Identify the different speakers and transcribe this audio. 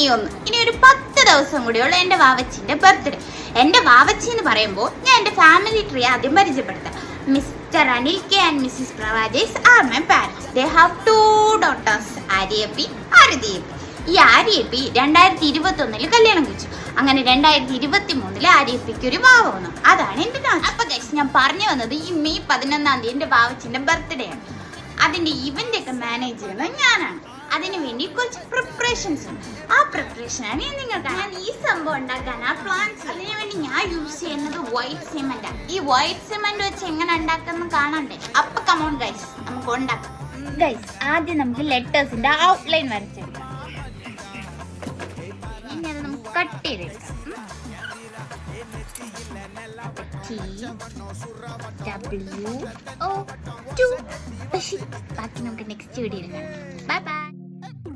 Speaker 1: May 1. ഇനി ഒരു 10 ദിവസം കൂടിയുള്ള എൻ്റെ വാവച്ചിൻ്റെ ബർത്ത്ഡേ. എൻ്റെ വാവച്ചി എന്ന് പറയുമ്പോൾ ഞാൻ എൻ്റെ ഫാമിലി ട്രീ ആദ്യം പരിചയപ്പെടുത്താം. Mister Anil K and Mrs പ്രവാജേസ് are my parents. They have 2 daughters, ആര്യപ്പി, ആരതിയപ്പി. ഈ ആര്യപ്പി 2021 കല്യാണം കഴിച്ചു. അങ്ങനെ 2023 ആര്യപ്പിക്ക് ഒരു വാവ വന്നു. അതാണ് എൻ്റെ നാട്. അപ്പൊ ഗൈസ്, ഞാൻ പറഞ്ഞു വന്നത് ഈ മെയ് 11 എൻ്റെ വാവച്ചിൻ്റെ ബർത്ത്ഡേ ആണ്. അതിൻ്റെ ഇവന്റ് ഒക്കെ മാനേജ് ചെയ്യുന്നത് ഞാനാണ്. അതിനു വേണ്ടി കുറച്ച് പ്രിപ്പറേഷൻസ് ഉണ്ട്. ആ പ്രിപ്പറേഷനാണ് ഞാൻ ഈ സംഭവം ഉണ്ടാക്കാൻ ആ പ്ലാൻസ്. അതിനു വേണ്ടി ഞാൻ യൂസ് ചെയ്യുന്നത് വൈറ്റ് സിമെന്റ് ആണ്. ഈ വൈറ്റ് സിമെന്റ് വെച്ച് എങ്ങനെ ഉണ്ടാക്കുന്ന കാണണ്ടേ? അപ്പൊ കമോൺ ഗൈസ്, നമുക്ക് ഉണ്ടാക്കാം. ഗൈസ്, ആദ്യം നമുക്ക് ലെറ്റേഴ്സിന്റെ ഔട്ട്ലൈൻ വരച്ചെടുക്കാം. ഇനി അത് നമുക്ക് കട്ട് ചെയ്തെടുക്കാം. TWO2. ബാക്കി നമുക്ക് നെക്സ്റ്റ് വീഡിയോയിൽ കാണാം. Bye bye.